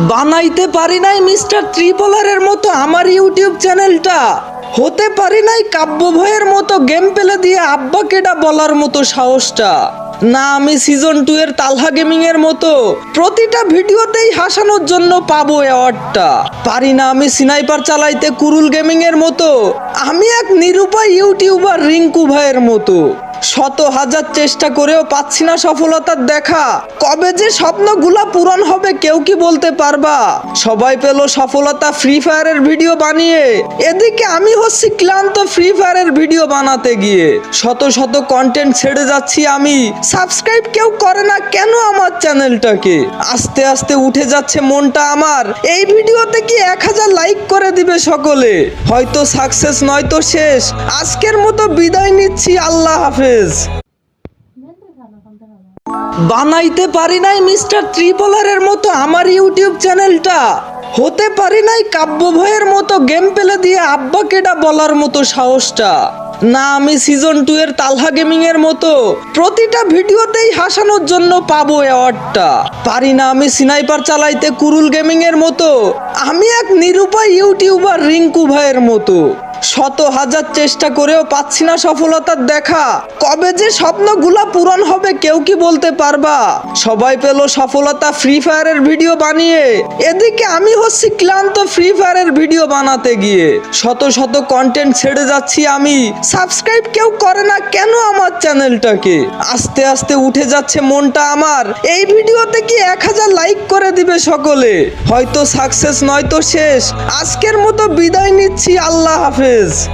বানাইতে পারি নাই মিস্টার ত্রিপলারের মতো আমার ইউটিউব চ্যানেলটা, হতে পারি নাই কাব্য ভয়ের মতো গেম পেলে দিয়ে আব্বা কেডা বলার মতো সাহসটা, না আমি সিজন 2 এর তালহা গেমিং এর মতো প্রতিটা ভিডিওতেই হাসানোর জন্য পাবো অ্যাওয়ার্ডটা, পারি না আমি স্নাইপার চালাইতে কুরুল গেমিং এর মতো, আমি এক নিরুপায় ইউটিউবার রিঙ্কু ভাইয়ের মতো, শত হাজার চেষ্টা করেও পাচ্ছি না সফলতার দেখা, কবে যে স্বপ্নগুলা পূরণ হবে কেউ কি বলতে পারবা, সবাই পেল সফলতা ফ্রি ফায়ারের ভিডিও বানিয়ে, এদিকে আমি হচ্ছি ক্লান্ত ফ্রি ফায়ারের ভিডিও বানাতে গিয়ে, শত শত কন্টেন্ট ছেড়ে যাচ্ছি আমি, সাবস্ক্রাইব কেউ করে না কেন আমার চ্যানেলটাকে, আস্তে আস্তে উঠে যাচ্ছে মনটা আমার, এই ভিডিওতে কি 1000 লাইক করে দিবে সকলে, হয়তো সাকসেস নয়তো শেষ, আজকের মতো বিদায় নিচ্ছি, আল্লাহ হাফেজ। বানাইতে পারি নাই মিস্টার ত্রিপলারের মতো আমার ইউটিউব চ্যানেলটা, হতে পারি নাই কাব্য ভয়ের মতো গেম পেলে দিয়ে আব্বা কেডা বলার মতো সাহসটা, না আমি সিজন 2 এর তালহা গেমিং এর মতো প্রতিটা ভিডিওতেই হাসানোর জন্য পাবো অ্যাওয়ার্ডটা, পারি না আমি স্নাইপার চালাইতে কুরুল গেমিং এর মতো, আমি এক নিরুপায় ইউটিউবার রিঙ্কু ভাইয়ের মতো, শত হাজার চেষ্টা করেও পাচ্ছি না সফলতার দেখা, কবে যে স্বপ্নগুলা পূরণ হবে কেউ কি বলতে পারবা, সবাই পেল সফলতা ফ্রি ফায়ারের ভিডিও বানিয়ে, এদিকে আমি হচ্ছি ক্লান্ত ফ্রি ফায়ারের ভিডিও বানাতে গিয়ে, শত শত কন্টেন্ট ছেড়ে যাচ্ছি আমি, সাবস্ক্রাইব কেউ করে না কেন আমার চ্যানেলটাকে, আস্তে আস্তে উঠে যাচ্ছে মনটা আমার, এই ভিডিওতে কি 1000 লাইক করে দিবে সকলে, হয়তো সাকসেস নয়তো শেষ, আজকের মতো বিদায় নিচ্ছি, আল্লাহ হাফেজ।